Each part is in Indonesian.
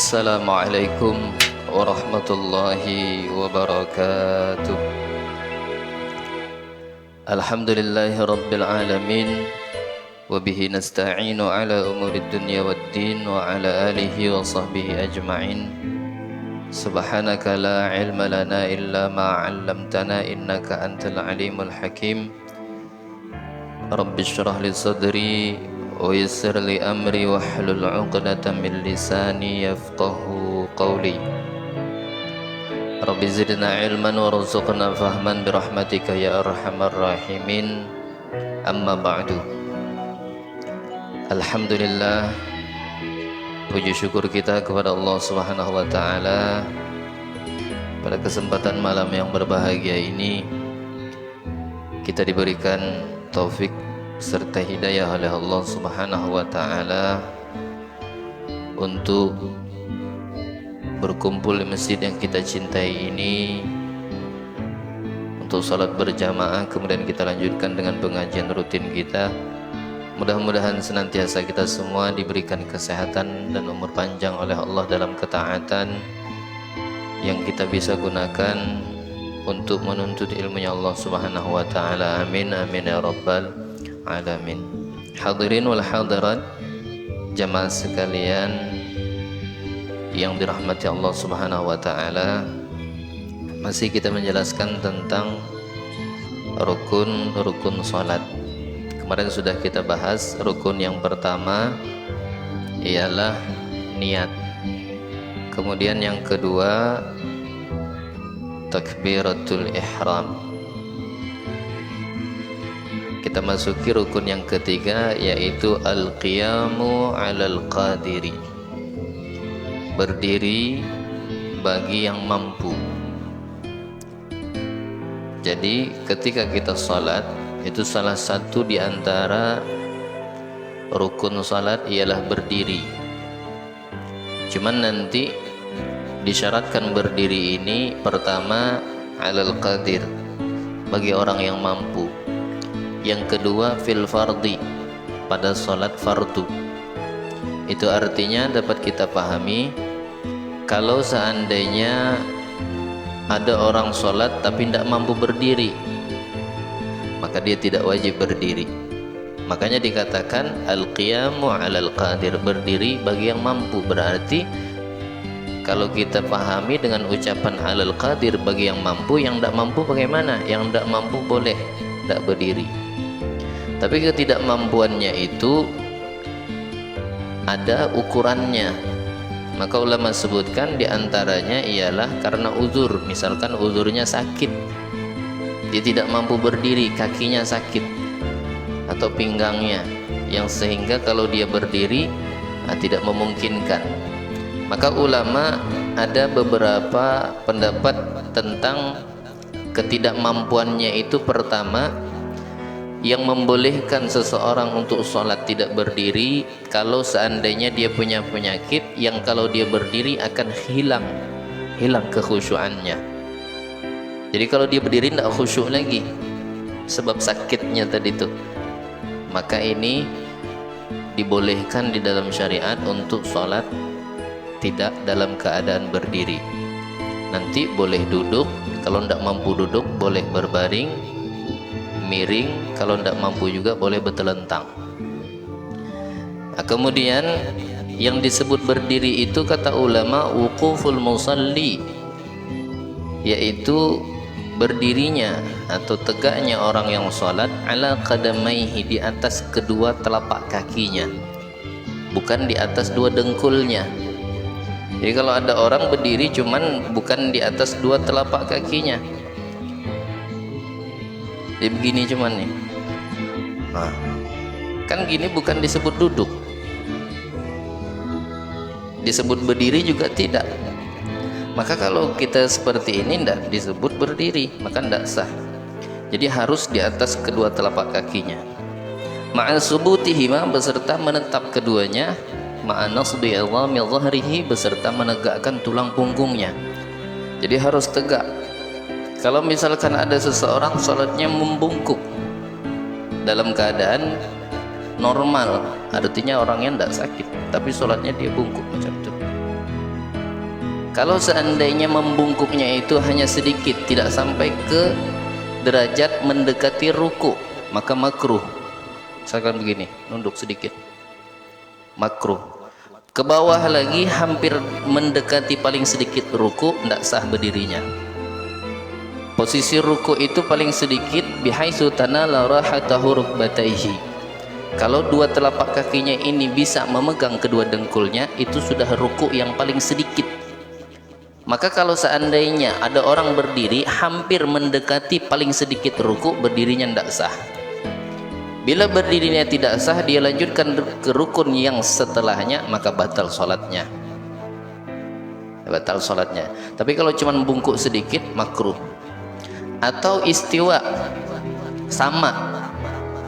Assalamualaikum warahmatullahi wabarakatuh. Alhamdulillahi rabbil alamin, wabihi nasta'inu ala umurid dunya waddin, wa ala alihi wa sahbihi ajma'in. Subhanaka la ilma lana illa ma 'allamtana innaka antal alimul hakim. Rabbi shrah li sadri wa yassir li amri wahlul 'uqdatam min lisani yafqahu qawli. Rabbi zidna ilman warzuqna fahman birahmatika ya arhamar rahimin. Amma ba'du. Alhamdulillah, puji syukur kita kepada Allah Subhanahu wa taala pada kesempatan malam yang berbahagia ini kita diberikan taufik serta hidayah oleh Allah Subhanahu wa taala untuk berkumpul di masjid yang kita cintai ini untuk salat berjamaah, kemudian kita lanjutkan dengan pengajian rutin kita. Mudah-mudahan senantiasa kita semua diberikan kesehatan dan umur panjang oleh Allah dalam ketaatan yang kita bisa gunakan untuk menuntut ilmunya Allah Subhanahu wa taala. Amin amin ya rabbal alamin. Hadirin wal hadirat, jamaah sekalian yang dirahmati Allah Subhanahu wa taala, masih kita menjelaskan tentang rukun salat. Kemarin sudah kita bahas rukun yang pertama ialah niat. Kemudian yang kedua takbiratul ihram. Kita masuki rukun yang ketiga yaitu al-qiyamu 'alal qadiri. Berdiri bagi yang mampu. Jadi ketika kita salat, itu salah satu di antara rukun salat ialah berdiri. Cuman nanti disyaratkan berdiri ini pertama 'alal qadir, bagi orang yang mampu. Yang kedua fil fardi, pada salat fardu. Itu artinya dapat kita pahami kalau seandainya ada orang salat tapi tidak mampu berdiri, maka dia tidak wajib berdiri. Makanya dikatakan al-qiyamu 'alal qadir, berdiri bagi yang mampu. Berarti kalau kita pahami dengan ucapan 'alal qadir, bagi yang mampu, yang tidak mampu bagaimana? Yang tidak mampu boleh tidak berdiri. Tapi ketidakmampuannya itu ada ukurannya. Maka ulama sebutkan diantaranya ialah karena uzur. Misalkan uzurnya sakit, dia tidak mampu berdiri, kakinya sakit atau pinggangnya, yang sehingga kalau dia berdiri tidak memungkinkan. Maka ulama ada beberapa pendapat tentang ketidakmampuannya itu. Pertama, yang membolehkan seseorang untuk sholat tidak berdiri kalau seandainya dia punya penyakit yang kalau dia berdiri akan hilang kekhusyuannya. Jadi kalau dia berdiri tidak khusyuk lagi sebab sakitnya tadi itu, maka ini dibolehkan di dalam syariat untuk sholat tidak dalam keadaan berdiri. Nanti boleh duduk, kalau tidak mampu duduk boleh berbaring, miring, kalau tidak mampu juga boleh bertelentang. Nah, kemudian yang disebut berdiri itu kata ulama wuquful musalli, yaitu berdirinya atau tegaknya orang yang sholat ala qadamaihi, di atas kedua telapak kakinya, bukan di atas dua dengkulnya. Jadi kalau ada orang berdiri cuman bukan di atas dua telapak kakinya, dia begini cuman nih, nah, kan gini bukan disebut duduk, disebut berdiri juga tidak. Maka kalau kita seperti ini tidak disebut berdiri, maka tidak sah. Jadi harus di atas kedua telapak kakinya, ma'al subutihima, beserta menetap keduanya, ma'an nasbi 'idhami dhahrihi, beserta menegakkan tulang punggungnya. Jadi harus tegak. Kalau misalkan ada seseorang sholatnya membungkuk dalam keadaan normal, artinya orangnya tidak sakit, tapi sholatnya dia bungkuk macam itu, Kalau seandainya membungkuknya itu hanya sedikit, tidak sampai ke derajat mendekati ruku, maka makruh. Misalkan begini, nunduk sedikit, makruh. Ke bawah lagi hampir mendekati paling sedikit ruku, tidak sah berdirinya. Posisi ruku itu paling sedikit bihaitsu tanala rahatahu rukbataihi. Kalau dua telapak kakinya ini bisa memegang kedua dengkulnya, itu sudah ruku yang paling sedikit. Maka kalau seandainya ada orang berdiri hampir mendekati paling sedikit ruku, berdirinya tidak sah. Bila berdirinya tidak sah, dia lanjutkan ke rukun yang setelahnya, maka batal sholatnya. Batal sholatnya. Tapi kalau cuma bungkuk sedikit, makruh. Atau istiwa, sama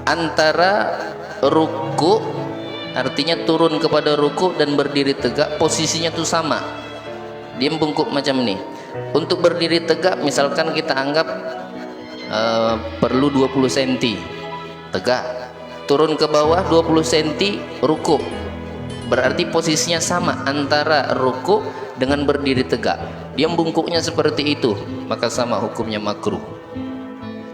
antara ruku, artinya turun kepada ruku dan berdiri tegak, posisinya tuh sama. Dia bungkuk macam ini. Untuk berdiri tegak, misalkan kita anggap perlu 20 cm tegak, turun ke bawah 20 cm ruku, berarti posisinya sama antara ruku dengan berdiri tegak. Dia bungkuknya seperti itu, maka sama hukumnya makruh.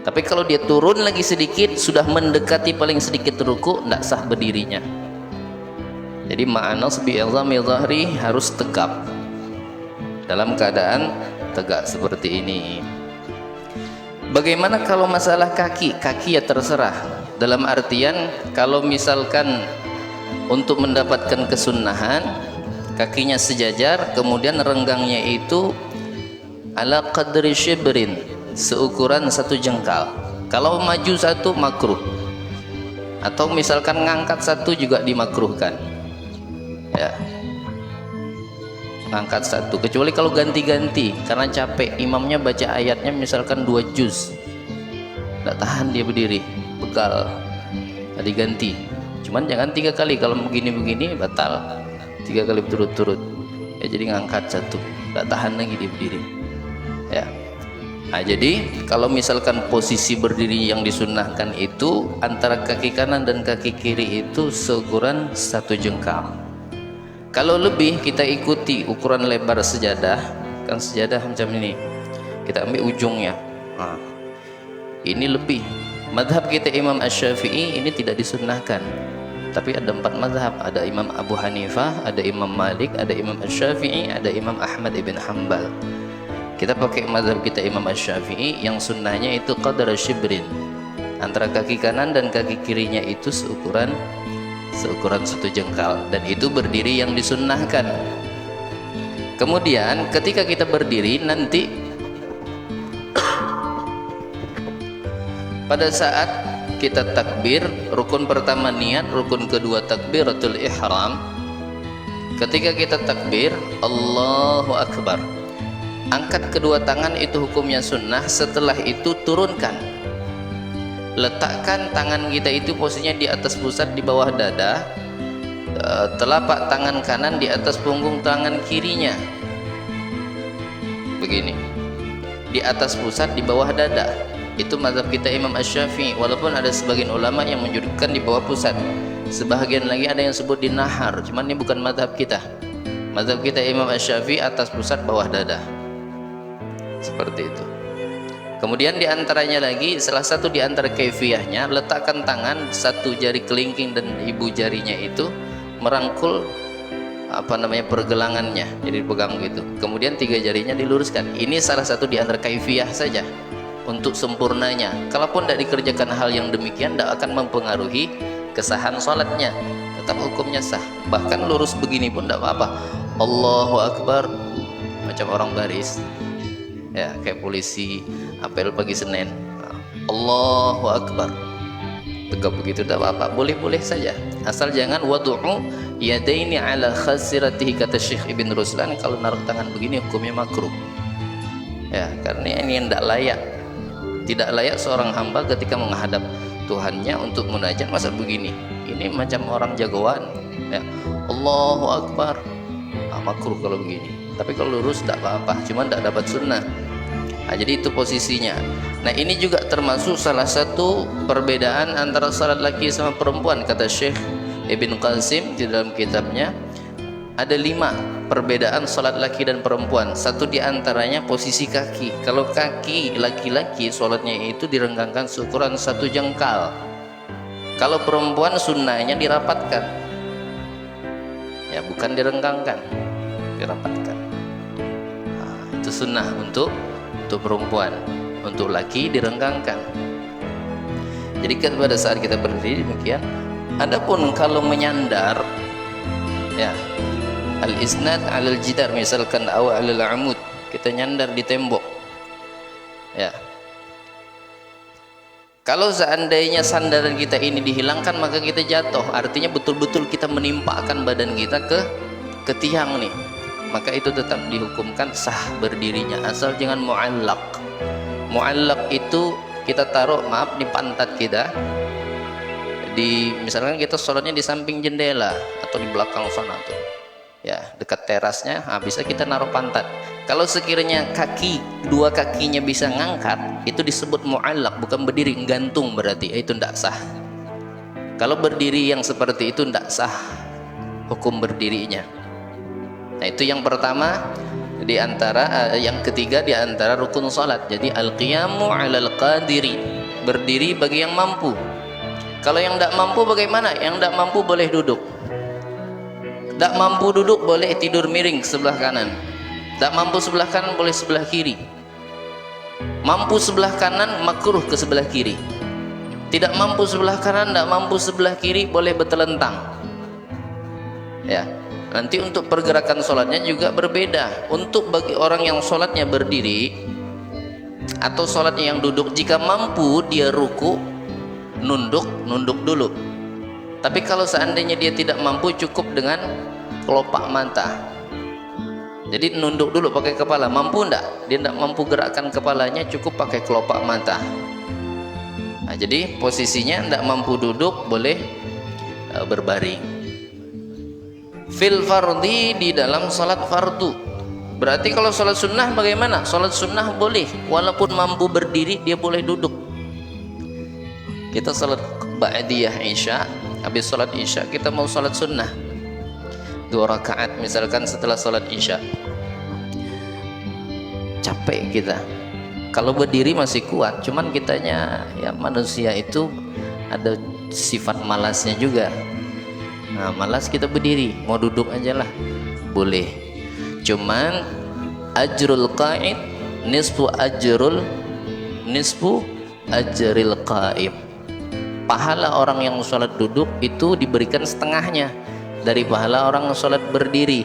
Tapi kalau dia turun lagi sedikit, sudah mendekati paling sedikit ruku, tidak sah berdirinya. Jadi ma'anas bi'izami dhahri, harus tegap, dalam keadaan tegak seperti ini. Bagaimana kalau masalah kaki? Kaki ya terserah. Dalam artian, kalau misalkan untuk mendapatkan kesunnahan, kakinya sejajar, kemudian renggangnya itu ala qadri shibrin, seukuran satu jengkal. Kalau maju satu makruh, atau misalkan ngangkat satu juga dimakruhkan, ya, ngangkat satu, kecuali kalau ganti-ganti karena capek, imamnya baca ayatnya misalkan 2 juz, tidak tahan dia berdiri, bekal, diganti. Cuman jangan 3 kali, kalau begini-begini batal 3 kali berturut-turut, ya, jadi ngangkat satu, tidak tahan lagi dia berdiri, ya. Nah, jadi kalau misalkan posisi berdiri yang disunnahkan itu antara kaki kanan dan kaki kiri itu seukuran satu jengkal. Kalau lebih, kita ikuti ukuran lebar sejadah, kan sejadah macam ini, kita ambil ujungnya. Nah, ini lebih. Madhab kita Imam Asy-Syafi'i ini tidak disunnahkan, tapi ada 4 madhab. Ada Imam Abu Hanifah, ada Imam Malik, ada Imam Asy-Syafi'i, ada Imam Ahmad ibn Hanbal. Kita pakai madhab kita Imam Asy-Syafi'i, yang sunnahnya itu qadra shibrin, antara kaki kanan dan kaki kirinya itu seukuran satu jengkal, dan itu berdiri yang disunnahkan. Kemudian ketika kita berdiri nanti, pada saat kita takbir, rukun pertama niat, rukun kedua takbiratul ihram. Ketika kita takbir, Allahu Akbar, angkat kedua tangan, itu hukumnya sunnah. Setelah itu turunkan, letakkan tangan kita itu posisinya di atas pusat, di bawah dada, telapak tangan kanan di atas punggung tangan kirinya, begini, di atas pusat, di bawah dada. Itu mazhab kita Imam Asy-Syafi'i, walaupun ada sebagian ulama yang menjadikan di bawah pusat, sebagian lagi ada yang sebut di nahar, cuman ini bukan mazhab kita. Mazhab kita Imam Asy-Syafi'i atas pusat, bawah dada, seperti itu. Kemudian diantaranya lagi, salah satu diantara kaifiyahnya, letakkan tangan, satu jari kelingking dan ibu jarinya itu merangkul pergelangannya, jadi dipegang gitu. Kemudian 3 jarinya diluruskan. Ini salah satu diantara kaifiyah saja untuk sempurnanya. Kalaupun tidak dikerjakan hal yang demikian, tidak akan mempengaruhi kesahan sholatnya, tetap hukumnya sah. Bahkan lurus begini pun tidak apa-apa. Allahu Akbar, macam orang baris, ya, kayak polisi apel pagi Senin, Allahu Akbar, tegap begitu tidak apa-apa, boleh-boleh saja, asal jangan wadu'u yadaini ala khasiratihi, kata Syekh Ibn Ruslan, kalau naruh tangan begini hukumnya makruh, ya, karena ini yang tidak layak seorang hamba ketika menghadap Tuhannya untuk munajat masa begini. Ini macam orang jagoan, ya, Allahu Akbar, makruh kalau begini. Tapi kalau lurus tidak apa-apa, cuma tidak dapat sunnah. Nah, jadi itu posisinya. Nah, ini juga termasuk salah satu perbedaan antara salat laki sama perempuan, kata Syekh Ibn Qasim di dalam kitabnya ada 5 perbedaan sholat laki dan perempuan. Satu di antaranya posisi kaki. Kalau kaki laki-laki sholatnya itu direnggangkan seukuran 1 jengkal. Kalau perempuan sunnahnya dirapatkan, ya bukan direnggangkan, dirapatkan. Nah, itu sunnah untuk perempuan. Untuk laki direnggangkan. Jadi pada saat kita berdiri demikian. Adapun kalau menyandar, ya, al-isnad 'alal jidar misalkan aw 'alal 'amud, kita nyandar di tembok. Ya. Kalau seandainya sandaran kita ini dihilangkan maka kita jatuh, artinya betul-betul kita menimpakan badan kita ke tiang nih. Maka itu tetap dihukumkan sah berdirinya, asal jangan mu'allaq. Mu'allaq itu kita taruh di pantat kita. Misalkan kita sholatnya di samping jendela atau di belakang sana tuh, ya dekat terasnya, bisa kita naruh pantat. Kalau sekiranya dua kakinya bisa ngangkat, itu disebut mu'allaq, bukan berdiri, gantung berarti itu tidak sah. Kalau berdiri yang seperti itu tidak sah hukum berdirinya. Nah itu yang pertama di antara yang ketiga di antara rukun salat. Jadi al-qiyamu 'alal qadiri, berdiri bagi yang mampu. Kalau yang tidak mampu bagaimana? Yang tidak mampu boleh duduk. Tidak mampu duduk boleh tidur miring sebelah kanan. Tidak mampu sebelah kanan boleh sebelah kiri. Mampu sebelah kanan makruh ke sebelah kiri. Tidak mampu sebelah kanan, tidak mampu sebelah kiri boleh bertelentang. Ya, nanti untuk pergerakan sholatnya juga berbeda. Untuk bagi orang yang sholatnya berdiri atau sholatnya yang duduk, jika mampu dia ruku, nunduk dulu. Tapi kalau seandainya dia tidak mampu, cukup dengan kelopak mata. Jadi nunduk dulu pakai kepala. Mampu enggak? Dia tidak mampu gerakkan kepalanya, cukup pakai kelopak mata. Nah, jadi posisinya tidak mampu duduk boleh berbaring. Fil fardhi, di dalam salat fardu. Berarti kalau salat sunnah bagaimana? Salat sunnah boleh walaupun mampu berdiri, dia boleh duduk. Kita salat ba'diyah isya, habis salat isya kita mau salat sunnah 2 rakaat misalkan setelah salat isya. Capek kita, kalau berdiri masih kuat, cuman kitanya ya manusia itu ada sifat malasnya juga. Nah malas kita berdiri, mau duduk aja lah boleh. Cuman ajrul qa'id nisfu ajril qa'im. Pahala orang yang sholat duduk itu diberikan setengahnya dari pahala orang yang sholat berdiri.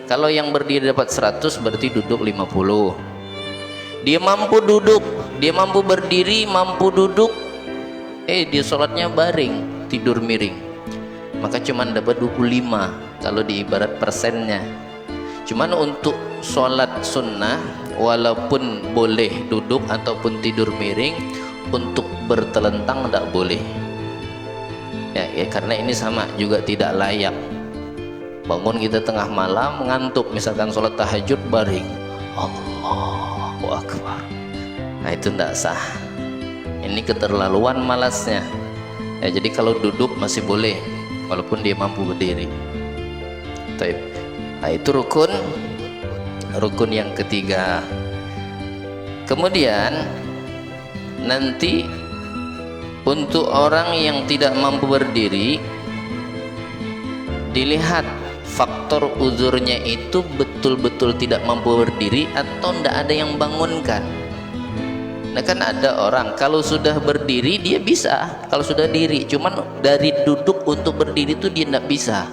Kalau yang berdiri dapat 100, berarti duduk 50. Dia mampu duduk, dia mampu berdiri, mampu duduk, dia sholatnya baring, tidur miring, maka cuman dapat 25 kalau diibarat persennya. Cuman untuk sholat sunnah walaupun boleh duduk ataupun tidur miring, untuk bertelentang tidak boleh. Ya, karena ini sama juga tidak layak. Bangun kita tengah malam ngantuk, misalkan sholat tahajud baring, Allahu Akbar. Nah itu tidak sah. Ini keterlaluan malasnya. Ya, jadi kalau duduk masih boleh walaupun dia mampu berdiri. Nah itu rukun yang ketiga. Kemudian nanti untuk orang yang tidak mampu berdiri, dilihat faktor uzurnya itu betul-betul tidak mampu berdiri atau tidak ada yang bangunkan. Nah kan ada orang kalau sudah berdiri dia bisa, kalau sudah diri, cuman dari duduk untuk berdiri itu dia tidak bisa.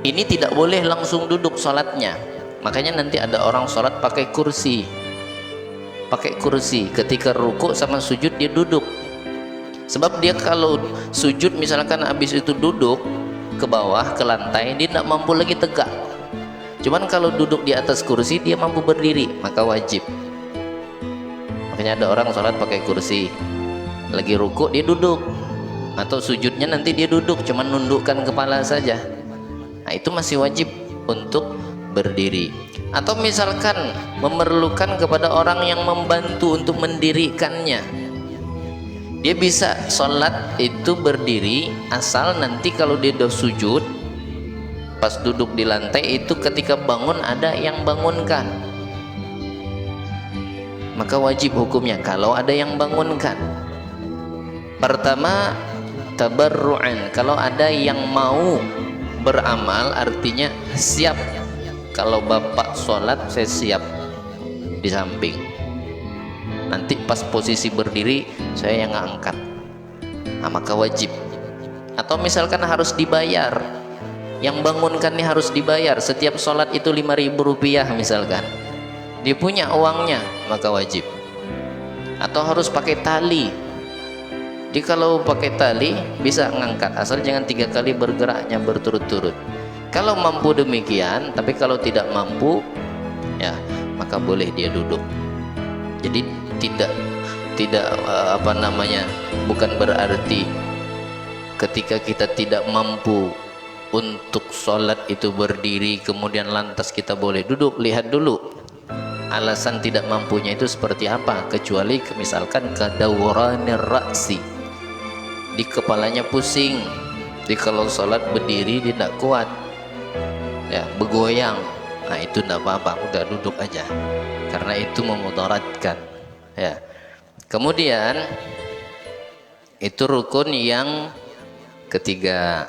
Ini tidak boleh langsung duduk sholatnya. Makanya nanti ada orang sholat pakai kursi. Ketika rukuk sama sujud dia duduk. Sebab dia kalau sujud misalkan habis itu duduk ke bawah ke lantai, dia tidak mampu lagi tegak. Cuman kalau duduk di atas kursi dia mampu berdiri, maka wajib. Makanya ada orang sholat pakai kursi, lagi rukuk dia duduk, atau sujudnya nanti dia duduk, cuman nundukkan kepala saja. Nah itu masih wajib untuk berdiri. Atau misalkan memerlukan kepada orang yang membantu untuk mendirikannya, dia bisa sholat itu berdiri, asal nanti kalau dia udah sujud pas duduk di lantai itu ketika bangun ada yang bangunkan, maka wajib hukumnya kalau ada yang bangunkan. Pertama, tabarru'an, kalau ada yang mau beramal artinya siap, kalau bapak sholat saya siap di samping, nanti pas posisi berdiri saya yang ngangkat, nah, maka wajib. Atau misalkan harus dibayar, yang bangunkan ini harus dibayar, setiap sholat itu 5.000 rupiah misalkan, dia punya uangnya, maka wajib. Atau harus pakai tali, jadi kalau pakai tali bisa ngangkat, asal jangan 3 kali bergeraknya berturut-turut. Kalau mampu demikian, tapi kalau tidak mampu ya maka boleh dia duduk. Jadi tidak apa namanya, bukan berarti ketika kita tidak mampu untuk sholat itu berdiri kemudian lantas kita boleh duduk. Lihat dulu alasan tidak mampunya itu seperti apa, kecuali misalkan kadawranir ra'si, di kepalanya pusing, jadi kalau sholat berdiri dia tidak kuat ya, bergoyang, nah itu tidak apa-apa, udah duduk aja, karena itu memudaratkan ya. Kemudian itu rukun yang ketiga.